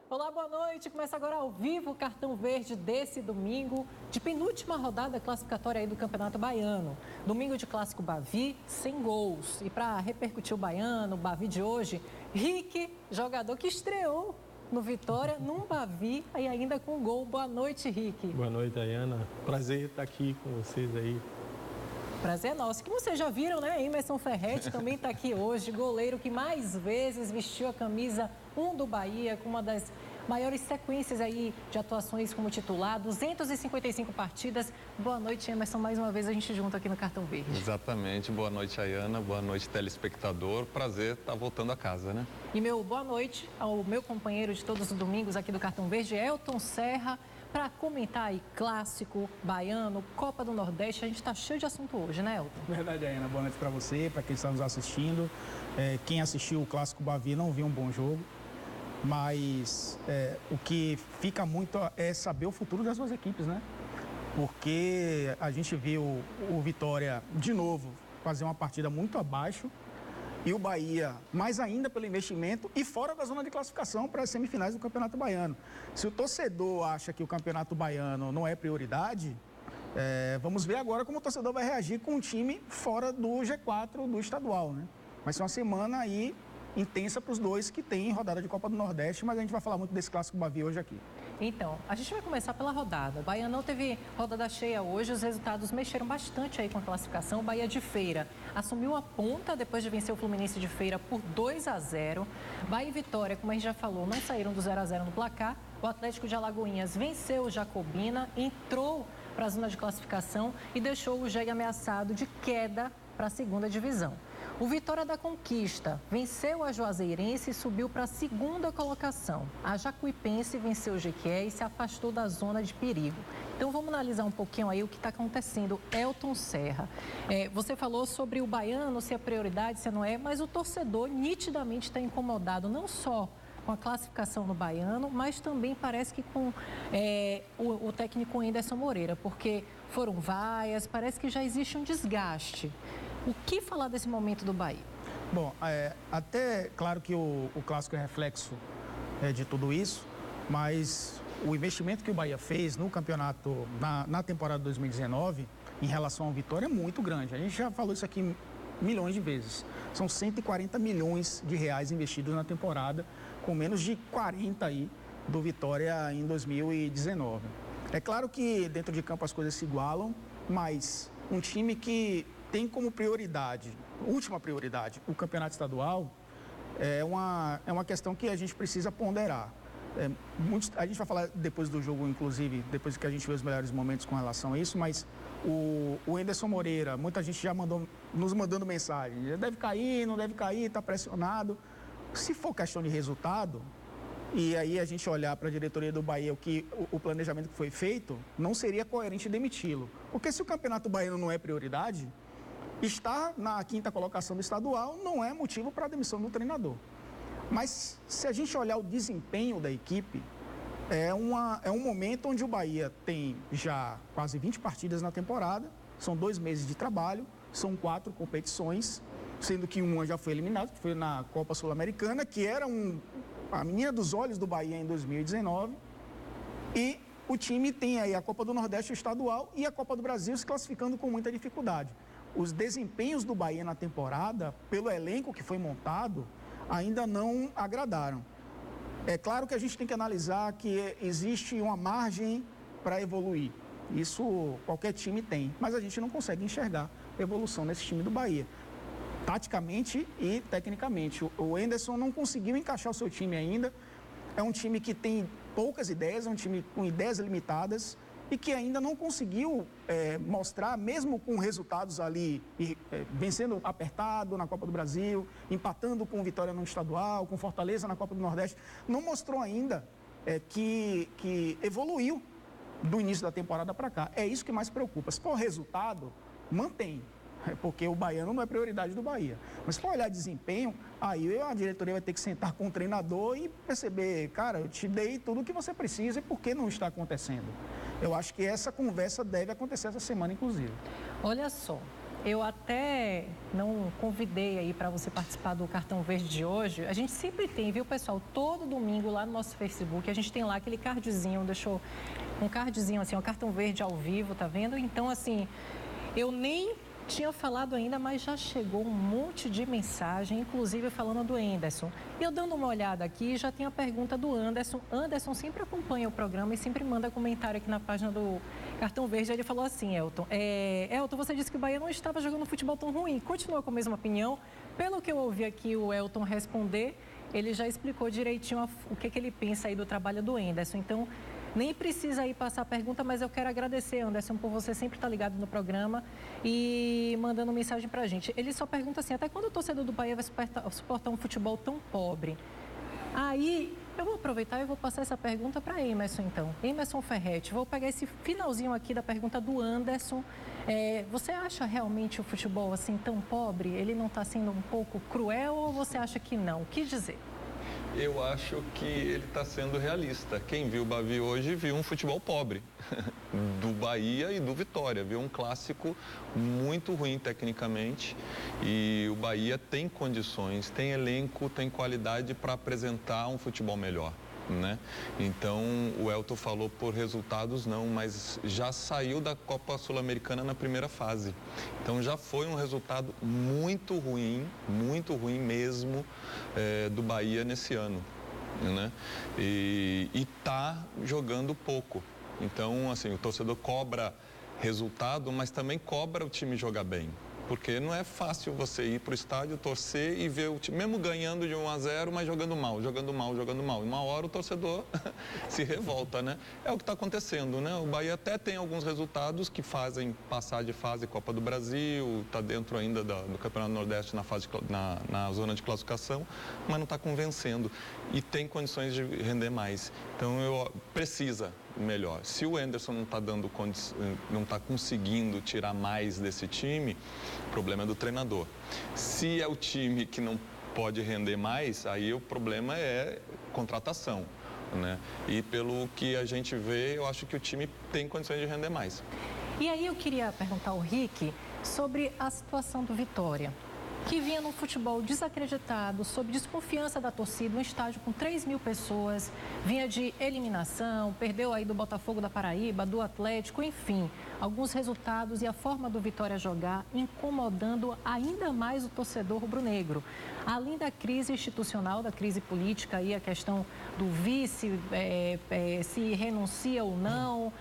Olá, boa noite. Começa agora ao vivo o Cartão Verde desse domingo, de penúltima rodada classificatória aí do Campeonato Baiano. Domingo de clássico Bavi, sem gols. E para repercutir o Baiano, o Bavi de hoje, Rick, jogador que estreou no Vitória, num Bavi e ainda com gol. Boa noite, Rick. Boa noite, Ayana. Prazer estar aqui com vocês aí. Prazer é nosso. Que vocês já viram, né? Emerson Ferretti também está aqui hoje, goleiro que mais vezes vestiu a camisa 1 do Bahia, com uma das maiores sequências aí de atuações como titular, 255 partidas. Boa noite, Emerson. Mais uma vez a gente junto aqui no Cartão Verde. Exatamente. Boa noite, Ayana. Boa noite, telespectador. Prazer estar voltando a casa, né? E meu boa noite ao meu companheiro de todos os domingos aqui do Cartão Verde, Elton Serra, para comentar aí clássico, baiano, Copa do Nordeste. A gente está cheio de assunto hoje, né, Elton? Verdade, Ayana. Boa noite para você, para quem está nos assistindo. Quem assistiu o Clássico Bavi não viu um bom jogo, mas o que fica muito é saber o futuro das duas equipes, né? Porque a gente viu o Vitória, de novo, fazer uma partida muito abaixo e o Bahia, mais ainda pelo investimento e fora da zona de classificação para as semifinais do Campeonato Baiano. Se o torcedor acha que o Campeonato Baiano não é prioridade, vamos ver agora como o torcedor vai reagir com um time fora do G4 do estadual, né? Vai ser uma semana aí intensa para os dois que têm rodada de Copa do Nordeste, mas a gente vai falar muito desse Clássico Bavi hoje aqui. Então, a gente vai começar pela rodada. O Bahia não teve rodada cheia hoje, os resultados mexeram bastante aí com a classificação. O Bahia de Feira assumiu a ponta depois de vencer o Fluminense de Feira por 2-0. Bahia e Vitória, como a gente já falou, não saíram do 0-0 no placar. O Atlético de Alagoinhas venceu o Jacobina, entrou para a zona de classificação e deixou o GEG ameaçado de queda para a segunda divisão. O Vitória da Conquista venceu a Juazeirense e subiu para a segunda colocação. A Jacuipense venceu o Jequié e se afastou da zona de perigo. Então vamos analisar um pouquinho aí o que está acontecendo. Elton Serra, você falou sobre o baiano, se é prioridade, se não é, mas o torcedor nitidamente está incomodado, não só com a classificação no baiano, mas também parece que com o técnico Anderson Moreira, porque foram vaias, parece que já existe um desgaste. O que falar desse momento do Bahia? Bom, até claro que o clássico é reflexo de tudo isso, mas o investimento que o Bahia fez no campeonato, na temporada 2019, em relação ao Vitória, é muito grande. A gente já falou isso aqui milhões de vezes. São 140 milhões de reais investidos na temporada, com menos de 40 aí do Vitória em 2019. É claro que dentro de campo as coisas se igualam, mas um time que tem como prioridade, última prioridade, o campeonato estadual, é uma questão que a gente precisa ponderar. A gente vai falar depois do jogo, inclusive, depois que a gente vê os melhores momentos com relação a isso, mas o Anderson Moreira, muita gente já nos mandando mensagem, deve cair, não deve cair, está pressionado. Se for questão de resultado, e aí a gente olhar para a diretoria do Bahia, o planejamento que foi feito, não seria coerente demiti-lo. Porque se o Campeonato Baiano não é prioridade, estar na quinta colocação do estadual não é motivo para a demissão do treinador. Mas se a gente olhar o desempenho da equipe, é um momento onde o Bahia tem já quase 20 partidas na temporada, são 2 meses de trabalho, são 4 competições, sendo que uma já foi eliminada, que foi na Copa Sul-Americana, que era a menina dos olhos do Bahia em 2019, e o time tem aí a Copa do Nordeste estadual e a Copa do Brasil se classificando com muita dificuldade. Os desempenhos do Bahia na temporada, pelo elenco que foi montado, ainda não agradaram. É claro que a gente tem que analisar que existe uma margem para evoluir. Isso qualquer time tem, mas a gente não consegue enxergar evolução nesse time do Bahia. Taticamente e tecnicamente. O Anderson não conseguiu encaixar o seu time ainda. É um time que tem poucas ideias, é um time com ideias limitadas e que ainda não conseguiu mostrar, mesmo com resultados ali, vencendo apertado na Copa do Brasil, empatando com Vitória no estadual, com Fortaleza na Copa do Nordeste, não mostrou ainda que evoluiu do início da temporada para cá. É isso que mais preocupa. Se for resultado, mantém. Porque o baiano não é prioridade do Bahia. Mas se for olhar desempenho, aí a diretoria vai ter que sentar com o treinador e perceber, cara, eu te dei tudo o que você precisa e por que não está acontecendo? Eu acho que essa conversa deve acontecer essa semana, inclusive. Olha só, eu até não convidei aí para você participar do Cartão Verde de hoje. A gente sempre tem, viu, pessoal? Todo domingo lá no nosso Facebook, a gente tem lá aquele cardzinho, deixou um cardzinho assim, um cartão verde ao vivo, tá vendo? Então, assim, eu nem tinha falado ainda, mas já chegou um monte de mensagem, inclusive falando do Anderson. E eu dando uma olhada aqui, já tem a pergunta do Anderson. Anderson sempre acompanha o programa e sempre manda comentário aqui na página do Cartão Verde. Ele falou assim, Elton, Elton, você disse que o Bahia não estava jogando futebol tão ruim. Continua com a mesma opinião? Pelo que eu ouvi aqui o Elton responder, ele já explicou direitinho o que ele pensa aí do trabalho do Anderson. Então, nem precisa aí passar a pergunta, mas eu quero agradecer, Anderson, por você sempre estar ligado no programa e mandando mensagem para a gente. Ele só pergunta assim, até quando o torcedor do Bahia vai suportar um futebol tão pobre? Aí, eu vou aproveitar e vou passar essa pergunta para Emerson, então. Emerson Ferretti, vou pegar esse finalzinho aqui da pergunta do Anderson. Você acha realmente o futebol assim tão pobre? Ele não está sendo um pouco cruel ou você acha que não? O que dizer? Eu acho que ele está sendo realista. Quem viu o Bavi hoje viu um futebol pobre do Bahia e do Vitória. Viu um clássico muito ruim tecnicamente e o Bahia tem condições, tem elenco, tem qualidade para apresentar um futebol melhor, né? Então, o Elton falou por resultados não, mas já saiu da Copa Sul-Americana na primeira fase. Então, já foi um resultado muito ruim mesmo do Bahia nesse ano, né? E tá jogando pouco. Então, assim, o torcedor cobra resultado, mas também cobra o time jogar bem. Porque não é fácil você ir para o estádio, torcer e ver o time, mesmo ganhando de 1-0, mas jogando mal. E uma hora o torcedor se revolta, né? É o que está acontecendo, né? O Bahia até tem alguns resultados que fazem passar de fase Copa do Brasil, está dentro ainda do Campeonato Nordeste na zona de classificação, mas não está convencendo. E tem condições de render mais. Então, precisa melhor. Se o Anderson não está conseguindo tirar mais desse time, o problema é do treinador. Se é o time que não pode render mais, aí o problema é contratação, né? E pelo que a gente vê, eu acho que o time tem condições de render mais. E aí eu queria perguntar ao Rick sobre a situação do Vitória, que vinha num futebol desacreditado, sob desconfiança da torcida, um estádio com 3.000 pessoas, vinha de eliminação, perdeu aí do Botafogo da Paraíba, do Atlético, enfim, alguns resultados e a forma do Vitória jogar incomodando ainda mais o torcedor rubro-negro. Além da crise institucional, da crise política, aí a questão do vice, se renuncia ou não,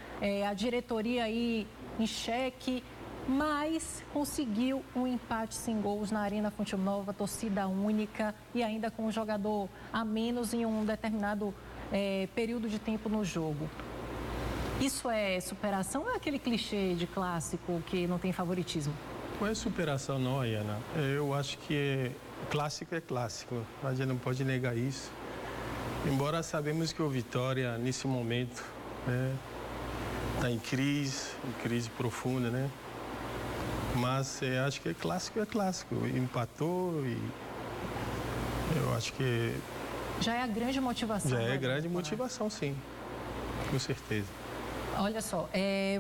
a diretoria aí em xeque, mas conseguiu um empate sem gols na Arena Fonte Nova, torcida única e ainda com um jogador a menos em um determinado período de tempo no jogo. Isso é superação ou é aquele clichê de clássico que não tem favoritismo? Não é superação não, Ayana. Eu acho que clássico é clássico, a gente não pode negar isso. Embora sabemos que o Vitória, nesse momento, está em crise profunda, né? Mas acho que é clássico. Empatou e eu acho que... Já é a grande motivação. Já é a grande motivação, sim. Com certeza. Olha só,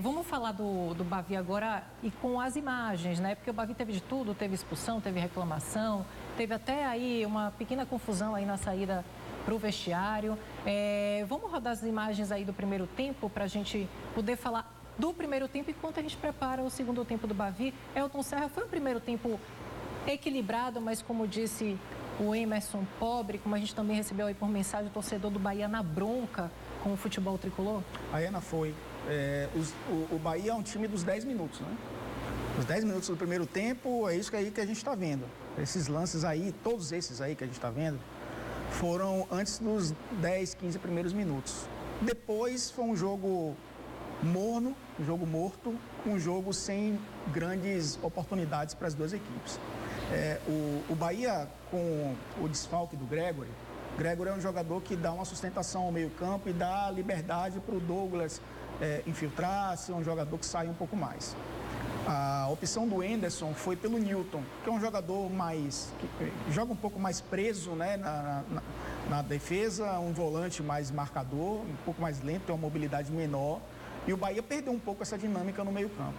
vamos falar do Bavi agora e com as imagens, né? Porque o Bavi teve de tudo, teve expulsão, teve reclamação, teve até aí uma pequena confusão aí na saída para o vestiário. Vamos rodar as imagens aí do primeiro tempo para a gente poder falar do primeiro tempo enquanto a gente prepara o segundo tempo do Bavi. Elton Serra, foi um primeiro tempo equilibrado, mas como disse o Emerson, pobre, como a gente também recebeu aí por mensagem, o torcedor do Bahia na bronca com o futebol tricolor? A Ana foi. O Bahia é um time dos 10 minutos, né? Os 10 minutos do primeiro tempo, é isso aí que a gente está vendo. Esses lances aí, todos esses aí que a gente está vendo, foram antes dos 10, 15 primeiros minutos. Depois foi um jogo morno, um jogo morto, um jogo sem grandes oportunidades para as duas equipes. O Bahia, com o desfalque do Gregory é um jogador que dá uma sustentação ao meio-campo e dá liberdade para o Douglas infiltrar, ser um jogador que sai um pouco mais. A opção do Anderson foi pelo Newton, que é um jogador que joga um pouco mais preso, né, na defesa, um volante mais marcador, um pouco mais lento, tem uma mobilidade menor. E o Bahia perdeu um pouco essa dinâmica no meio-campo.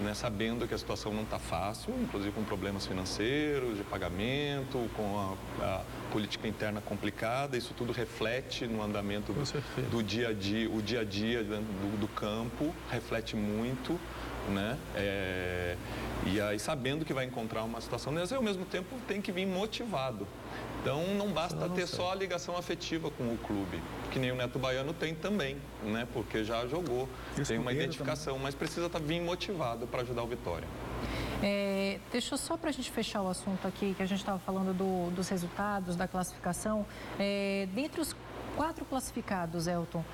né, sabendo que a situação não está fácil, inclusive com problemas financeiros, de pagamento, com a política interna complicada. Isso tudo reflete no andamento do dia a dia, o dia a dia do campo, reflete muito, né? E aí, sabendo que vai encontrar uma situação dessa, e ao mesmo tempo tem que vir motivado. Então, não basta ter só a ligação afetiva com o clube, que nem o Neto Baiano tem também, né? Porque já jogou, tem uma identificação, mas precisa vir motivado para ajudar o Vitória. Deixa só para a gente fechar o assunto aqui, que a gente estava falando dos resultados, da classificação. Dentre os 4 classificados, Elton,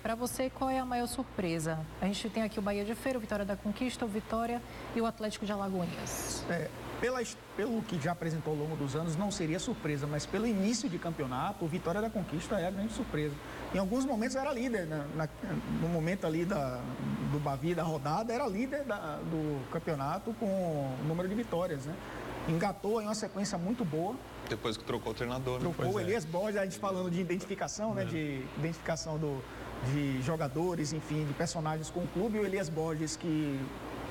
para você, qual é a maior surpresa? A gente tem aqui o Bahia de Feira, o Vitória da Conquista, o Vitória e o Atlético de Alagoinhas. Pelo que já apresentou ao longo dos anos, não seria surpresa, mas pelo início de campeonato, o Vitória da Conquista é a grande surpresa. Em alguns momentos era líder, no momento ali do Bavi, da rodada, era líder do campeonato com número de vitórias, né? Engatou em uma sequência muito boa. Depois que trocou o treinador. Trocou o Elias Borges, a gente falando de identificação, né? De identificação de jogadores, enfim, de personagens com o clube. E o Elias Borges, que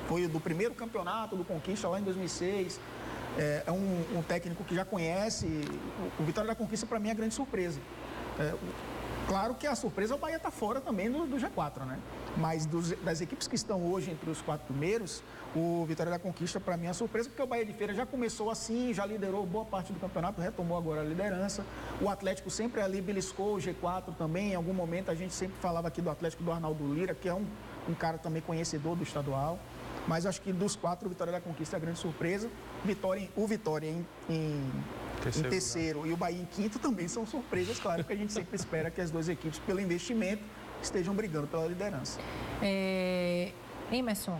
foi do primeiro campeonato do Conquista lá em 2006. É um técnico que já conhece. O Vitória da Conquista, para mim, é a grande surpresa. Claro que a surpresa é o Bahia estar fora também do G4, né? Mas das equipes que estão hoje entre os 4 primeiros, o Vitória da Conquista, para mim, é a surpresa, porque o Bahia de Feira já começou assim, já liderou boa parte do campeonato, retomou agora a liderança. O Atlético sempre ali beliscou o G4 também. Em algum momento, a gente sempre falava aqui do Atlético do Arnaldo Lira, que é um cara também conhecedor do estadual. Mas acho que dos 4, o Vitória da Conquista é a grande surpresa. O Vitória em terceiro e o Bahia em quinto também são surpresas, claro, porque a gente sempre espera que as duas equipes, pelo investimento, estejam brigando pela liderança. Emerson,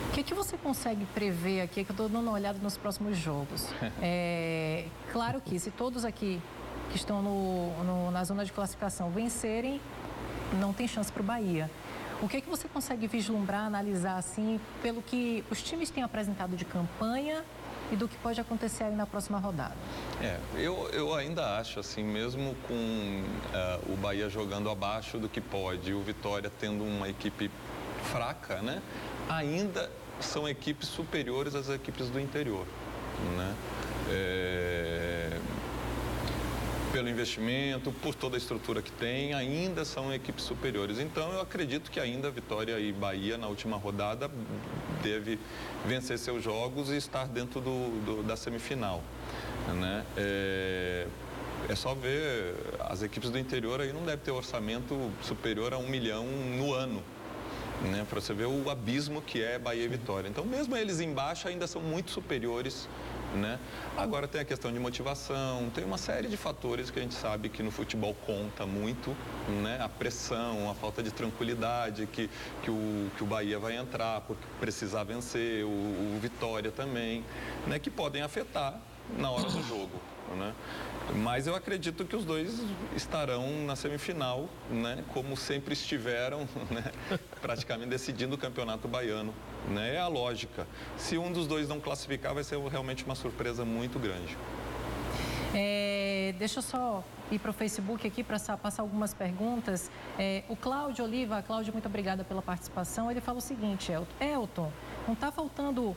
o que você consegue prever aqui, que eu estou dando uma olhada nos próximos jogos? Claro que se todos aqui que estão na zona de classificação vencerem, não tem chance para o Bahia. O que você consegue vislumbrar, analisar assim, pelo que os times têm apresentado de campanha e do que pode acontecer aí na próxima rodada? Eu ainda acho, assim, mesmo com o Bahia jogando abaixo do que pode, o Vitória tendo uma equipe fraca, né? Ainda são equipes superiores às equipes do interior, né? Pelo investimento, por toda a estrutura que tem, ainda são equipes superiores. Então, eu acredito que ainda Vitória e Bahia, na última rodada, deve vencer seus jogos e estar dentro da semifinal, né? É só ver, as equipes do interior aí não devem ter orçamento superior a 1 milhão no ano, né? Para você ver o abismo que é Bahia e Vitória. Então, mesmo eles embaixo, ainda são muito superiores, né? Agora tem a questão de motivação, tem uma série de fatores que a gente sabe que no futebol conta muito, né? A pressão, a falta de tranquilidade que o Bahia vai entrar porque precisar vencer, o Vitória também, né? Que podem afetar na hora do jogo, né? Mas eu acredito que os dois estarão na semifinal, né? Como sempre estiveram, né? Praticamente decidindo o campeonato baiano, né? É a lógica. Se um dos dois não classificar, vai ser realmente uma surpresa muito grande. Deixa eu só ir para o Facebook aqui para passar algumas perguntas. O Cláudio Oliva, Cláudio, muito obrigada pela participação. Ele fala o seguinte, Elton, não está faltando,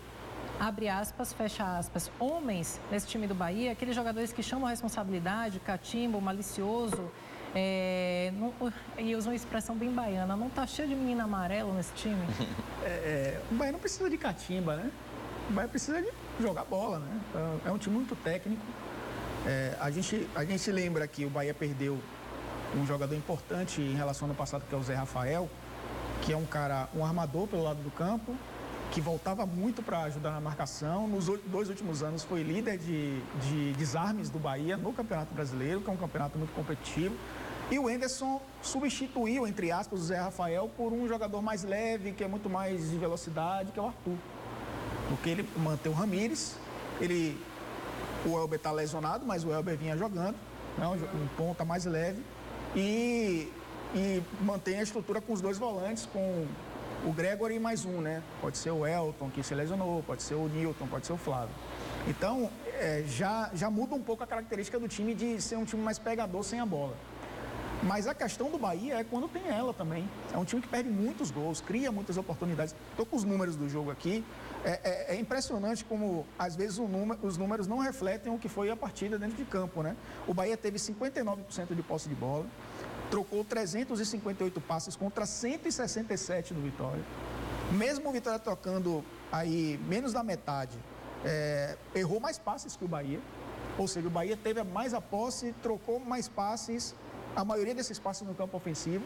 abre aspas, fecha aspas, homens nesse time do Bahia, aqueles jogadores que chamam a responsabilidade, catimbo, malicioso, e usam uma expressão bem baiana, não está cheio de menino amarelo nesse time? O Bahia não precisa de catimba, né? O Bahia precisa de jogar bola, né? É um time muito técnico. A gente lembra que o Bahia perdeu um jogador importante em relação ao ano passado, que é o Zé Rafael, que é um armador pelo lado do campo, que voltava muito para ajudar na marcação. Nos 2 últimos anos foi líder de desarmes do Bahia no Campeonato Brasileiro, que é um campeonato muito competitivo. E o Henderson substituiu, entre aspas, o Zé Rafael por um jogador mais leve, que é muito mais de velocidade, que é o Arthur. Porque ele mantém o Ramires, o Elber está lesionado, mas o Elber vinha jogando, né, um ponta mais leve, e mantém a estrutura com os 2 volantes, com o Gregory e mais um, né? Pode ser o Elton, que se lesionou, pode ser o Newton, pode ser o Flávio. Então, já muda um pouco a característica do time de ser um time mais pegador sem a bola. Mas a questão do Bahia é quando tem ela também. É um time que perde muitos gols, cria muitas oportunidades. Estou com os números do jogo aqui. É impressionante como, às vezes, os números não refletem o que foi a partida dentro de campo, né? O Bahia teve 59% de posse de bola, trocou 358 passes contra 167 do Vitória. Mesmo o Vitória trocando aí menos da metade, errou mais passes que o Bahia. Ou seja, o Bahia teve mais a posse, trocou mais passes, a maioria desses passes no campo ofensivo,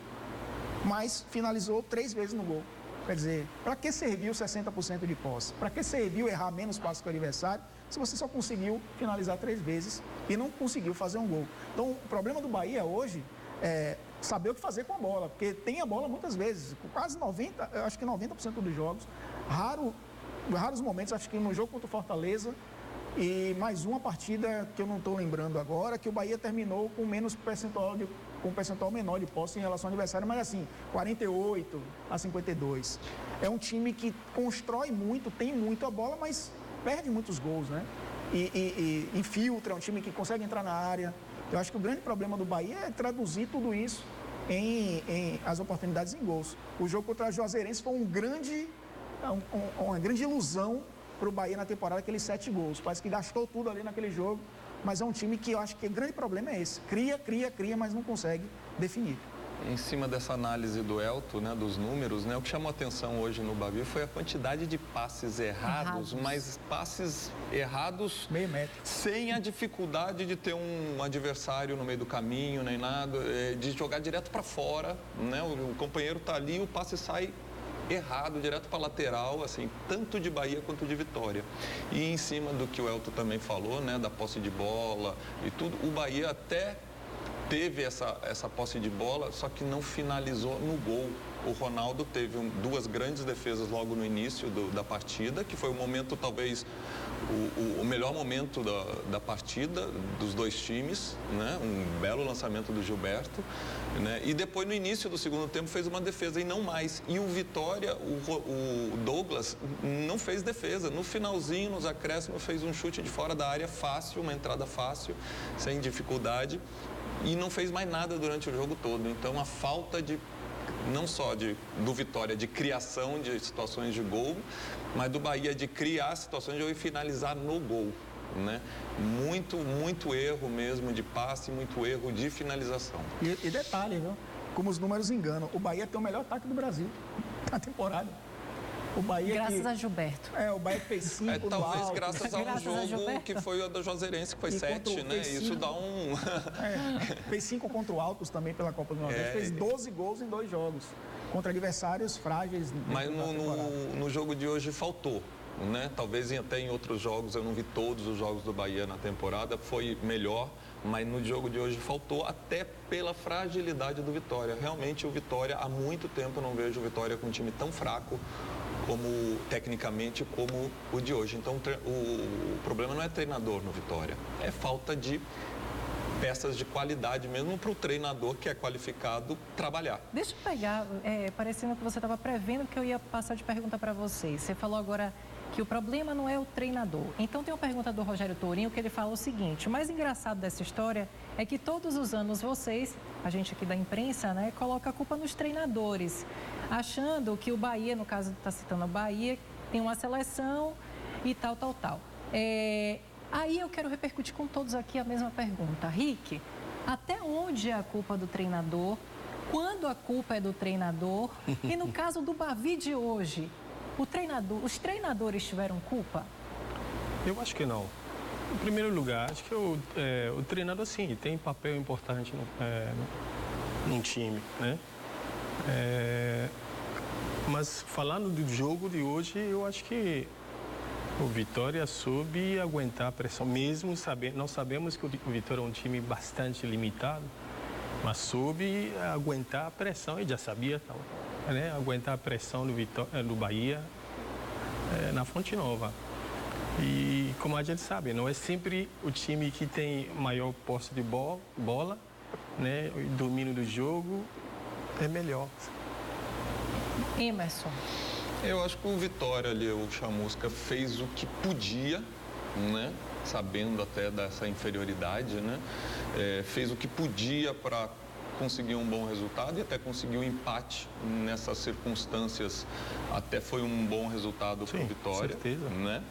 mas finalizou 3 vezes no gol. Quer dizer, para que serviu 60% de posse? Para que serviu errar menos passes que o adversário, se você só conseguiu finalizar 3 vezes e não conseguiu fazer um gol? Então, o problema do Bahia hoje é saber o que fazer com a bola, porque tem a bola muitas vezes, quase 90%, eu acho que 90% dos jogos, raros momentos, acho que no jogo contra o Fortaleza, e mais uma partida que eu não estou lembrando agora, que o Bahia terminou com um percentual menor de posse em relação ao adversário, mas assim, 48 a 52. É um time que constrói muito, tem muito a bola, mas perde muitos gols, né? E infiltra, é um time que consegue entrar na área. Eu acho que o grande problema do Bahia é traduzir tudo isso em as oportunidades em gols. O jogo contra a Juazeirense foi uma grande ilusão para o Bahia na temporada, aqueles 7 gols. Parece que gastou tudo ali naquele jogo, mas é um time que eu acho que o grande problema é esse. Cria, mas não consegue definir. Em cima dessa análise do Elton, né, dos números, né, o que chamou a atenção hoje no Bavi foi a quantidade de passes errados, mas passes errados meio metro, sem a dificuldade de ter um adversário no meio do caminho, nem nada, de jogar direto para fora, né, o companheiro está ali, o passe sai errado, direto para lateral, assim, tanto de Bahia quanto de Vitória. E em cima do que o Elton também falou, né, da posse de bola e tudo, o Bahia até teve essa posse de bola, só que não finalizou no gol. O Ronaldo teve 2 grandes defesas logo no início da partida, que foi o momento, talvez, o melhor momento da partida dos 2 times, né? Um belo lançamento do Gilberto, né? E depois, no início do segundo tempo, fez uma defesa e não mais. E o Vitória, o Douglas, não fez defesa. No finalzinho, nos acréscimos, fez um chute de fora da área fácil, uma entrada fácil, sem dificuldade. E não fez mais nada durante o jogo todo. Então, a falta não só do Vitória de criação de situações de gol, mas do Bahia de criar situações de gol e finalizar no gol, né? Muito erro mesmo de passe, muito erro de finalização. E detalhe, viu? Como os números enganam, o Bahia tem o melhor ataque do Brasil na temporada. O Bahia graças a Gilberto. O Bahia fez 5 talvez alto. Graças a um jogo que foi o da Juazeirense, que foi 7, né? Isso dá um... fez 5 contra o Altos também pela Copa do Nordeste. Fez 12 gols em 2 jogos. Contra adversários frágeis. Mas no jogo de hoje faltou, né? Talvez até em outros jogos, eu não vi todos os jogos do Bahia na temporada, foi melhor. Mas no jogo de hoje faltou, até pela fragilidade do Vitória. Realmente o Vitória, há muito tempo eu não vejo o Vitória com um time tão fraco, tecnicamente, como o de hoje. Então, o problema não é treinador no Vitória, é falta de peças de qualidade mesmo para o treinador que é qualificado trabalhar. Deixa eu pegar, parecendo que você estava prevendo que eu ia passar de pergunta para vocês. Você falou agora que o problema não é o treinador. Então, tem uma pergunta do Rogério Tourinho que ele fala o seguinte: o mais engraçado dessa história é que todos os anos vocês, a gente aqui da imprensa, né, coloca a culpa nos treinadores, achando que o Bahia, no caso está citando o Bahia, tem uma seleção e tal. Aí eu quero repercutir com todos aqui a mesma pergunta. Rick, até onde é a culpa do treinador? Quando a culpa é do treinador? E no caso do Bavi de hoje, os treinadores tiveram culpa? Eu acho que não. Em primeiro lugar, acho que o treinador, sim, tem papel importante num time, né? Mas falando do jogo de hoje, eu acho que o Vitória soube aguentar a pressão, mesmo sabendo, nós sabemos que o Vitória é um time bastante limitado, mas soube aguentar a pressão, e já sabia, né? Aguentar a pressão do Bahia na Fonte Nova. E como a gente sabe, não é sempre o time que tem maior posse de bola, né? O domínio do jogo é melhor. Emerson. Eu acho que o Vitória ali, o Chamusca, fez o que podia, né? Sabendo até dessa inferioridade, né? Fez o que podia para conseguiu um bom resultado e até conseguiu um empate nessas circunstâncias. Até foi um bom resultado para o Vitória. Certeza. Né?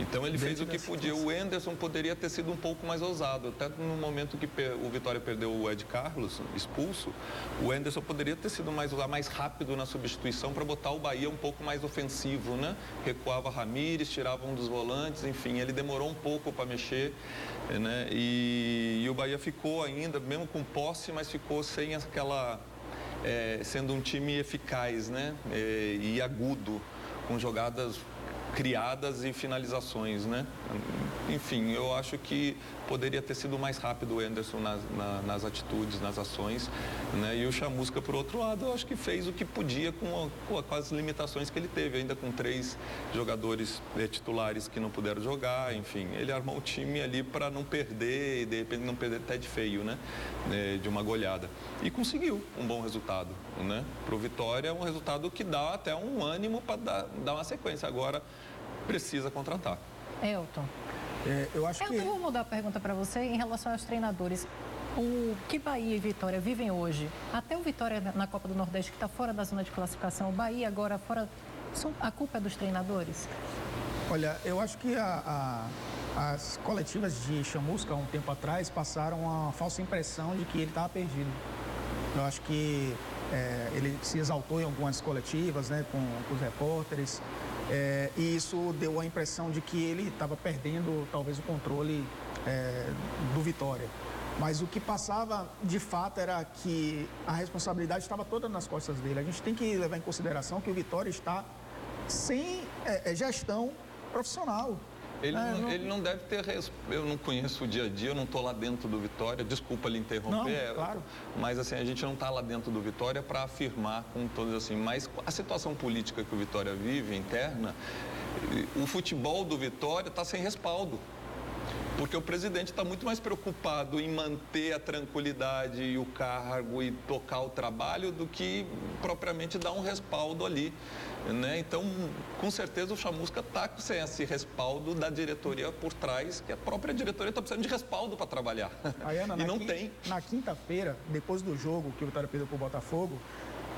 Então ele fez o que podia. O Enderson poderia ter sido um pouco mais ousado. Até no momento que o Vitória perdeu o Ed Carlos, expulso, o Enderson poderia ter sido mais rápido na substituição para botar o Bahia um pouco mais ofensivo, né? Recuava Ramírez, tirava um dos volantes, enfim, ele demorou um pouco para mexer, né? E o Bahia ficou ainda, mesmo com posse, mas ficou sem aquela... sendo um time eficaz, né? E agudo, com jogadas criadas e finalizações, né? Enfim, eu acho que poderia ter sido mais rápido o Enderson nas atitudes, nas ações, né? E o Chamusca, por outro lado, eu acho que fez o que podia com as limitações que ele teve, ainda com 3 jogadores titulares que não puderam jogar, enfim, ele armou o time ali para não perder e de repente não perder até de feio, né? De uma goleada. E conseguiu um bom resultado, né? Para o Vitória, um resultado que dá até um ânimo para dar uma sequência. Agora precisa contratar. Elton. Eu acho que... Eu vou mudar a pergunta para você em relação aos treinadores. O que Bahia e Vitória vivem hoje? Até o Vitória na Copa do Nordeste, que está fora da zona de classificação, o Bahia agora fora... A culpa é dos treinadores? Olha, eu acho que as coletivas de Chamusca, há um tempo atrás, passaram a falsa impressão de que ele estava perdido. Eu acho que ele se exaltou em algumas coletivas, né, com os repórteres, e isso deu a impressão de que ele estava perdendo, talvez, o controle do Vitória. Mas o que passava, de fato, era que a responsabilidade estava toda nas costas dele. A gente tem que levar em consideração que o Vitória está sem gestão profissional. Ele não deve ter... Eu não conheço o dia a dia, eu não estou lá dentro do Vitória, desculpa lhe interromper, não, claro. Mas assim, a gente não está lá dentro do Vitória para afirmar com todos assim, mas a situação política que o Vitória vive, interna, o futebol do Vitória está sem respaldo. Porque o presidente está muito mais preocupado em manter a tranquilidade e o cargo e tocar o trabalho do que propriamente dar um respaldo ali, né? Então, com certeza o Chamusca está sem esse respaldo da diretoria por trás, que a própria diretoria está precisando de respaldo para trabalhar. Ana, e não tem. Na quinta-feira, depois do jogo que o Vitória perdeu para o Botafogo,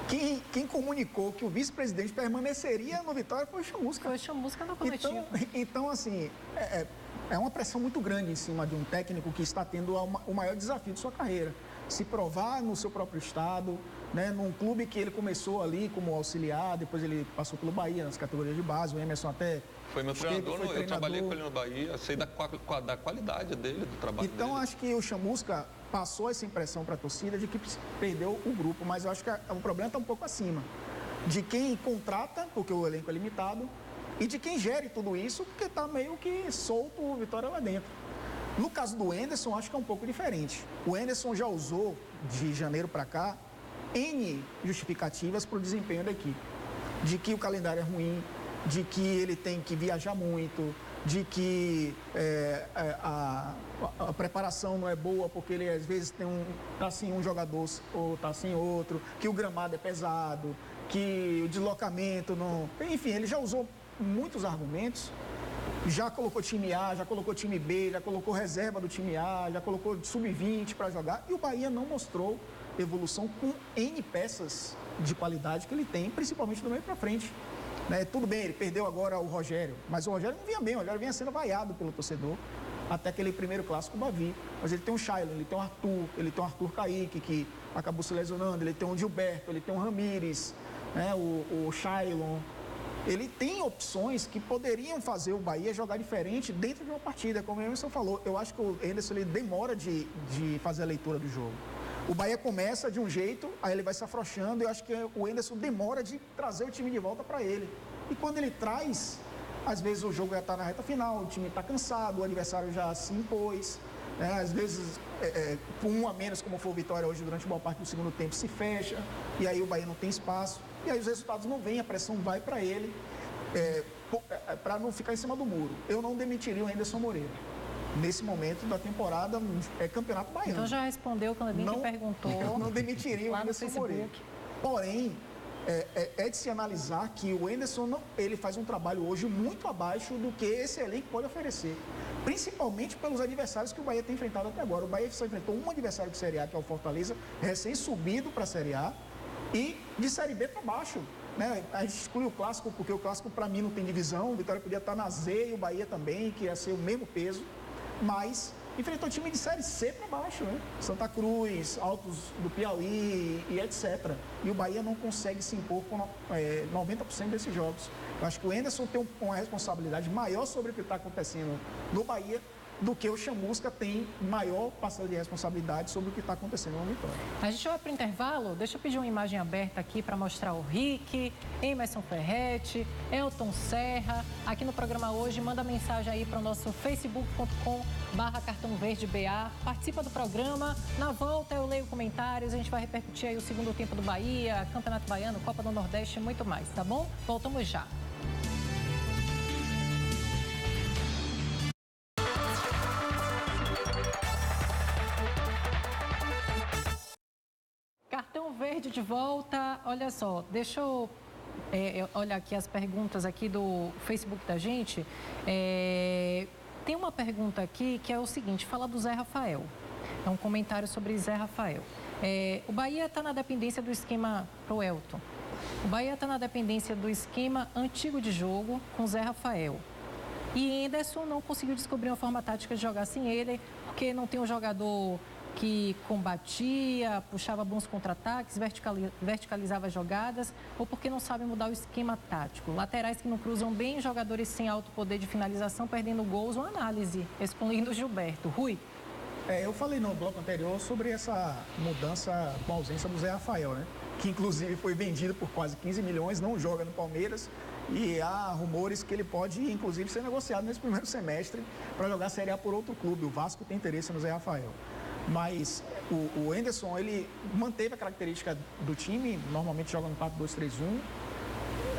quem comunicou que o vice-presidente permaneceria no Vitória foi o Chamusca. Foi o Chamusca na coletiva. Então assim, é uma pressão muito grande em cima de um técnico que está tendo o maior desafio de sua carreira. Se provar no seu próprio estado, né, num clube que ele começou ali como auxiliar, depois ele passou pelo Bahia nas categorias de base, o Emerson até... Foi meu treinador, eu trabalhei com ele no Bahia, sei da qualidade dele, do trabalho dele. Então, acho que o Chamusca passou essa impressão para a torcida de que perdeu o grupo, mas eu acho que o problema está um pouco acima. De quem contrata, porque o elenco é limitado, e de quem gere tudo isso, porque está meio que solto o Vitória lá dentro. No caso do Enderson, acho que é um pouco diferente. O Enderson já usou, de janeiro para cá, N justificativas para o desempenho da equipe. De que o calendário é ruim, de que ele tem que viajar muito, de que a preparação não é boa, porque ele às vezes tá sem um jogador ou tá sem outro, que o gramado é pesado, que o deslocamento não... Enfim, ele já usou muitos argumentos, já colocou time A, já colocou time B, já colocou reserva do time A, já colocou sub-20 para jogar, e o Bahia não mostrou evolução com N peças de qualidade que ele tem, principalmente do meio para frente. Né? Tudo bem, ele perdeu agora o Rogério, mas o Rogério não vinha bem, o Rogério vinha sendo vaiado pelo torcedor até aquele primeiro clássico Bavi. Mas ele tem um Shailon, ele tem um Arthur, ele tem um Arthur Kaique, que acabou se lesionando, ele tem um Gilberto, ele tem um Ramírez, né? o Shailon. Ele tem opções que poderiam fazer o Bahia jogar diferente dentro de uma partida, como o Emerson falou. Eu acho que o Enderson ele demora de fazer a leitura do jogo. O Bahia começa de um jeito, aí ele vai se afrouxando, e eu acho que o Enderson demora de trazer o time de volta para ele. E quando ele traz, às vezes o jogo já está na reta final, o time está cansado, o adversário já se impôs, né? Às vezes, com um a menos, como foi o Vitória hoje, durante boa parte do segundo tempo, se fecha, e aí o Bahia não tem espaço, e aí os resultados não vêm, a pressão vai para ele, para não ficar em cima do muro. Eu não demitiria o Enderson Moreira. Nesse momento da temporada, é campeonato baiano. Então já respondeu quando a gente perguntou. Eu não demitiria o Enderson Moreira. Porém, é de se analisar que o Anderson ele faz um trabalho hoje muito abaixo do que esse elenco pode oferecer, principalmente pelos adversários que o Bahia tem enfrentado até agora. O Bahia só enfrentou um adversário de Série A, que é o Fortaleza, recém-subido para a Série A, e de Série B para baixo. Né? A gente exclui o Clássico, porque o Clássico para mim não tem divisão, o Vitória podia estar na Z e o Bahia também, que ia ser o mesmo peso, mas enfrentou time de Série C para baixo, né? Santa Cruz, Altos do Piauí e etc. E o Bahia não consegue se impor com 90% desses jogos. Eu acho que o Anderson tem uma responsabilidade maior sobre o que está acontecendo no Bahia do que o Chamusca tem maior parcela de responsabilidade sobre o que está acontecendo no Vitória. A gente vai para o intervalo, deixa eu pedir uma imagem aberta aqui para mostrar o Rick, Emerson Ferretti, Elton Serra, aqui no programa hoje. Manda mensagem aí para o nosso facebook.com/cartãoverdeBA, participa do programa. Na volta eu leio comentários, a gente vai repercutir aí o segundo tempo do Bahia, Campeonato Baiano, Copa do Nordeste e muito mais, tá bom? Voltamos já. Cartão Verde de volta. Olha só, deixa eu olhar aqui as perguntas aqui do Facebook da gente. Tem uma pergunta aqui que é o seguinte, fala do Zé Rafael. É um comentário sobre Zé Rafael. O Bahia está na dependência do esquema pro Elton. O Bahia está na dependência do esquema antigo de jogo com Zé Rafael. E Anderson não conseguiu descobrir uma forma tática de jogar sem ele, porque não tem um jogador que combatia, puxava bons contra-ataques, verticalizava jogadas, ou porque não sabe mudar o esquema tático. Laterais que não cruzam bem, jogadores sem alto poder de finalização, perdendo gols, uma análise, excluindo o Gilberto. Rui? Eu falei no bloco anterior sobre essa mudança com a ausência do Zé Rafael, né? Que inclusive foi vendido por quase 15 milhões, não joga no Palmeiras, e há rumores que ele pode, inclusive, ser negociado nesse primeiro semestre para jogar a Série A por outro clube. O Vasco tem interesse no Zé Rafael. Mas o Anderson, ele manteve a característica do time, normalmente joga no 4-2-3-1,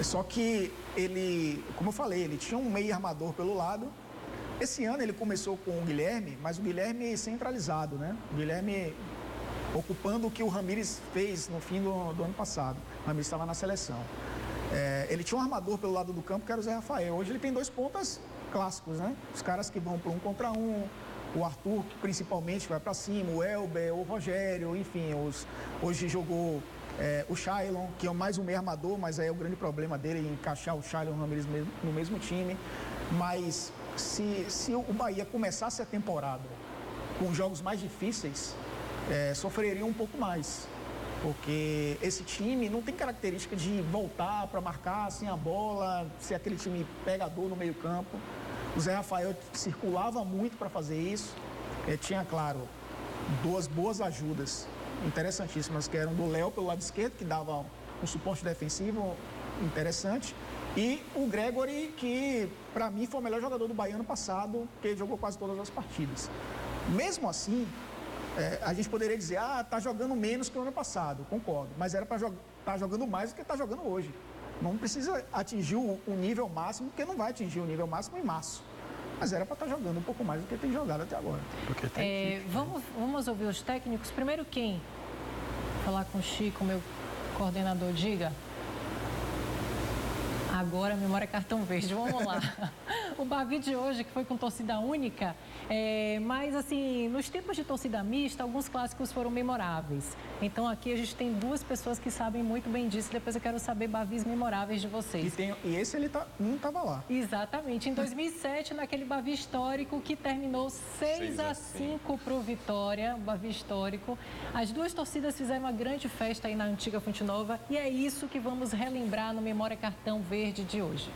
só que ele, como eu falei, ele tinha um meio armador pelo lado. Esse ano ele começou com o Guilherme, mas o Guilherme centralizado, né? O Guilherme ocupando o que o Ramires fez no fim do ano passado. O Ramires estava na seleção. Ele tinha um armador pelo lado do campo, que era o Zé Rafael. Hoje ele tem dois pontas clássicos, né? Os caras que vão para 1 contra 1, o Arthur, que principalmente vai para cima, o Elber, o Rogério, enfim, hoje jogou o Shailon, que é mais um meio armador, mas aí é o grande problema dele, encaixar o Shailon no mesmo time. Mas se o Bahia começasse a temporada com jogos mais difíceis, sofreria um pouco mais. Porque esse time não tem característica de voltar para marcar sem a bola, ser aquele time pegador no meio campo. O Zé Rafael circulava muito para fazer isso. Tinha, claro, duas boas ajudas interessantíssimas, que eram do Léo pelo lado esquerdo, que dava um suporte defensivo interessante, e o Gregory, que para mim foi o melhor jogador do Bahia ano passado, porque ele jogou quase todas as partidas. Mesmo assim, a gente poderia dizer, tá jogando menos que o ano passado, concordo, mas era para estar jogando mais do que está jogando hoje. Não precisa atingir o nível máximo, porque não vai atingir o nível máximo em março. Mas era para estar jogando um pouco mais do que tem jogado até agora. Vamos ouvir os técnicos. Primeiro quem? Falar com o Chico, meu coordenador, diga. Agora a memória é cartão verde, vamos lá. O Bavi de hoje, que foi com torcida única, mas assim, nos tempos de torcida mista, alguns clássicos foram memoráveis. Então aqui a gente tem duas pessoas que sabem muito bem disso, depois eu quero saber Bavis memoráveis de vocês. E esse ele não estava lá. Exatamente, em 2007, naquele Bavi histórico que terminou 6-5 para o Vitória, o Bavi histórico. As duas torcidas fizeram uma grande festa aí na antiga Fonte Nova e é isso que vamos relembrar no Memória Cartão Verde de hoje.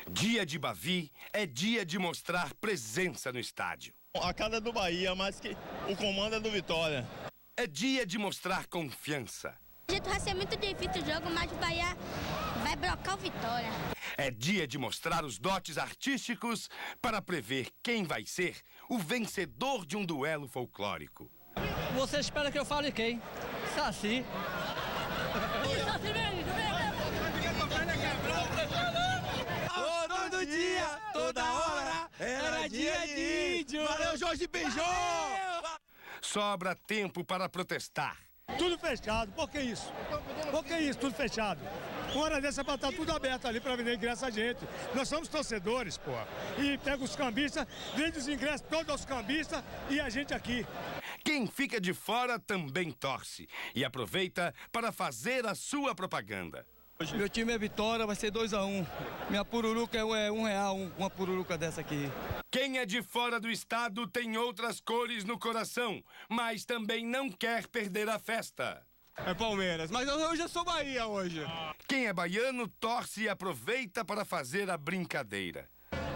Dia de Bavi é dia de mostrar presença no estádio. A casa do Bahia, mas que o comando é do Vitória. É dia de mostrar confiança. O jeito vai ser muito difícil o jogo, mas o Bahia vai blocar o Vitória. É dia de mostrar os dotes artísticos para prever quem vai ser o vencedor de um duelo folclórico. Você espera que eu fale quem? Saci. Todo dia, toda hora, era dia de índio. Valeu, Jorge, beijou! sobra tempo para protestar. Tudo fechado, por que isso? Por que isso, tudo fechado? Uma hora dessa é para estar tudo aberto ali para vender ingresso a gente. Nós somos torcedores, pô. E pega os cambistas, vende os ingressos todos aos cambistas e a gente aqui. Quem fica de fora também torce e aproveita para fazer a sua propaganda. Meu time é Vitória, vai ser 2-1. Minha pururuca é R$1, uma pururuca dessa aqui. Quem é de fora do estado tem outras cores no coração, mas também não quer perder a festa. É Palmeiras, mas hoje eu sou Bahia hoje. Quem é baiano torce e aproveita para fazer a brincadeira.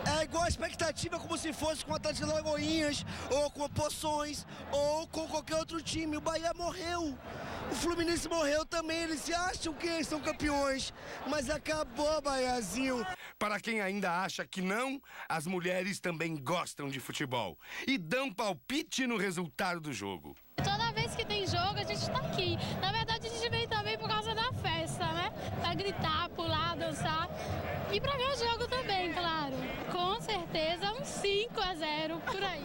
É igual a expectativa como se fosse com o Atlético de Lagoinhas, ou com Poções, ou com qualquer outro time. O Bahia morreu. O Fluminense morreu também. Eles acham que são campeões, mas acabou, Baiazinho. Para quem ainda acha que não, as mulheres também gostam de futebol e dão palpite no resultado do jogo. Toda vez que tem jogo, a gente está aqui. Na verdade, a gente veio também por causa da festa, né? Pra gritar, pular, dançar. E pra ver o jogo também, claro. Com certeza, um 5-0 por aí.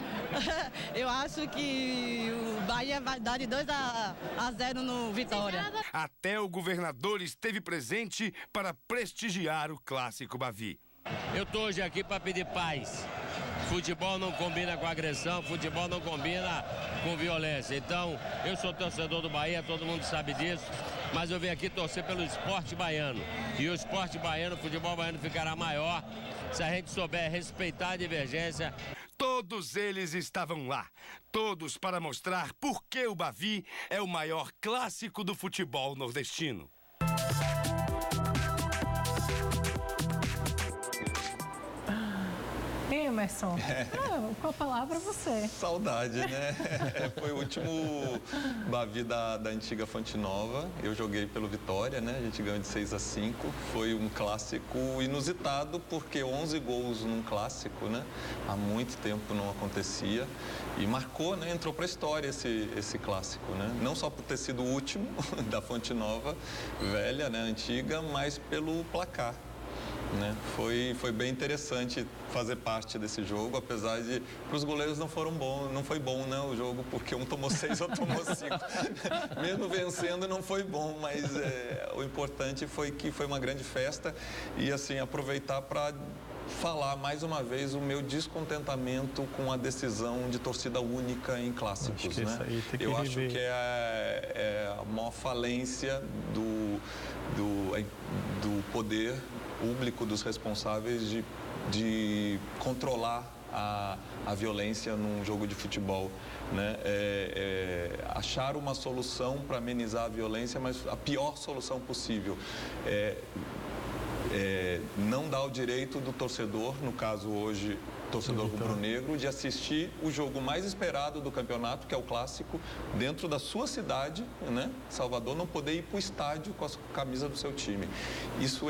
Eu acho que o Bahia vai dar de 2-0 no Vitória. Até o governador esteve presente para prestigiar o clássico Bavi. Eu tô hoje aqui para pedir paz. Futebol não combina com agressão, futebol não combina com violência. Então, eu sou torcedor do Bahia, todo mundo sabe disso, mas eu venho aqui torcer pelo esporte baiano. E o esporte baiano, o futebol baiano ficará maior se a gente souber respeitar a divergência. Todos eles estavam lá, todos para mostrar por que o Bavi é o maior clássico do futebol nordestino. Emerson, qual palavra você? Saudade, né? Foi o último Bavi da antiga Fonte Nova. Eu joguei pelo Vitória, né? A gente ganhou de 6-5. Foi um clássico inusitado, porque 11 gols num clássico, né? Há muito tempo não acontecia. E marcou, né? Entrou para a história esse clássico, né? Não só por ter sido o último da Fonte Nova, velha, né? Antiga, mas pelo placar. Né? Foi bem interessante fazer parte desse jogo, apesar de para os goleiros não foi bom, né, o jogo, porque um tomou 6, outro tomou 5. Mesmo vencendo não foi bom, mas o importante foi que foi uma grande festa e assim aproveitar para falar mais uma vez o meu descontentamento com a decisão de torcida única em clássicos, né? Eu acho que é a maior falência do poder público, dos responsáveis de controlar a violência num jogo de futebol, né? Achar uma solução para amenizar a violência, mas a pior solução possível. Não dá o direito do torcedor, no caso hoje, torcedor rubro-negro, de assistir o jogo mais esperado do campeonato, que é o clássico, dentro da sua cidade, né? Salvador, não poder ir para o estádio com a camisa do seu time. Isso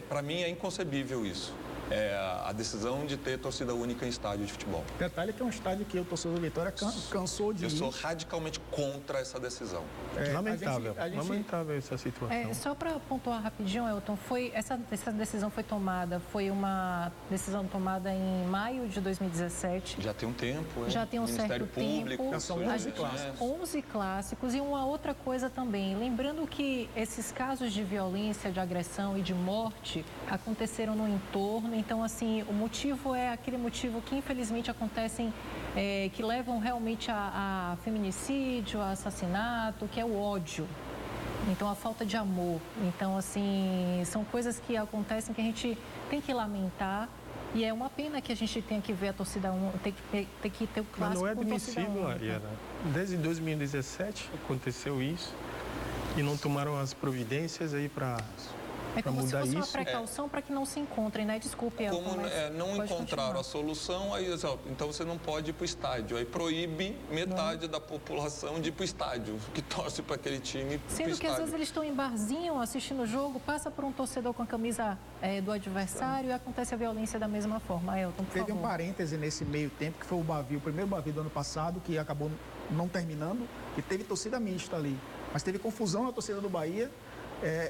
para mim é inconcebível isso. A decisão de ter torcida única em estádio de futebol. Detalhe que é um estádio que o torcedor do Vitória cansou de ir. Eu sou radicalmente contra essa decisão. Lamentável, lamentável essa situação. Só para pontuar rapidinho, Elton, essa decisão foi uma decisão tomada em maio de 2017. Já tem um tempo, Já tem um Ministério certo Público, tempo. São 11 clássicos. 11 clássicos. E uma outra coisa também, lembrando que esses casos de violência, de agressão e de morte aconteceram no entorno. Então, assim, o motivo é aquele motivo que, infelizmente, acontecem, que levam realmente a feminicídio, a assassinato, que é o ódio. Então, a falta de amor. Então, assim, são coisas que acontecem que a gente tem que lamentar. E é uma pena que a gente tenha que ver a torcida tem que ter o clássico. Mas não é com torcida admissível, única. Ariana. Desde 2017 aconteceu isso e não tomaram as providências aí para É como se mudar fosse uma isso. precaução para que não se encontrem, né? Desculpe, Elton, Como não pode encontraram continuar. a solução, aí então você não pode ir para o estádio. Aí proíbe metade da população de ir para o estádio, que torce para aquele time. Sendo que às vezes eles estão em barzinho assistindo o jogo, passa por um torcedor com a camisa do adversário e acontece a violência da mesma forma. Elton, por Teve favor. um parêntese nesse meio tempo, que foi o Bavi, o primeiro Bavi do ano passado, que acabou não terminando, que teve torcida mista ali. Mas teve confusão na torcida do Bahia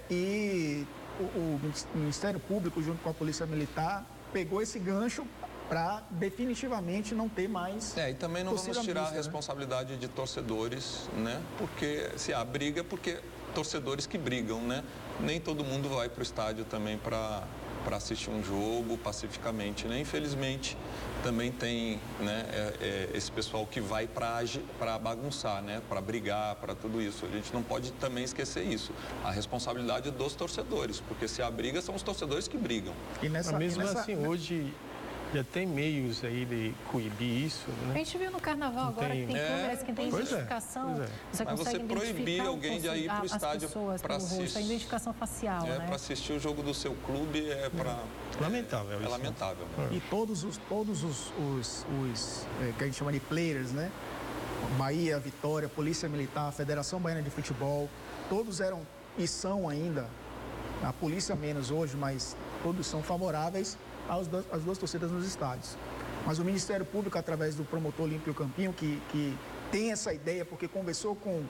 e o Ministério Público, junto com a Polícia Militar, pegou esse gancho para definitivamente não ter mais. E também não vamos tirar a responsabilidade de torcedores, né? Porque se há briga, porque torcedores que brigam, né? Nem todo mundo vai para o estádio também para assistir um jogo pacificamente, né? Infelizmente, também tem, né, esse pessoal que vai para bagunçar, né? Para brigar, para tudo isso. A gente não pode também esquecer isso. A responsabilidade dos torcedores, porque se há briga, são os torcedores que brigam. Mesmo assim, hoje já tem meios aí de coibir isso, né? A gente viu no carnaval agora que tem câmeras que tem identificação. Você mas consegue você proibir alguém de ir para o estádio para assistir. A identificação facial, né? Para assistir o jogo do seu clube é para... Lamentável isso. É lamentável. E todos os que a gente chama de players, né? Bahia, Vitória, Polícia Militar, Federação Baiana de Futebol, todos eram e são ainda, a polícia menos hoje, mas todos são favoráveis às duas torcidas nos estádios. Mas o Ministério Público, através do promotor Olímpio Campinho, que tem essa ideia, porque conversou com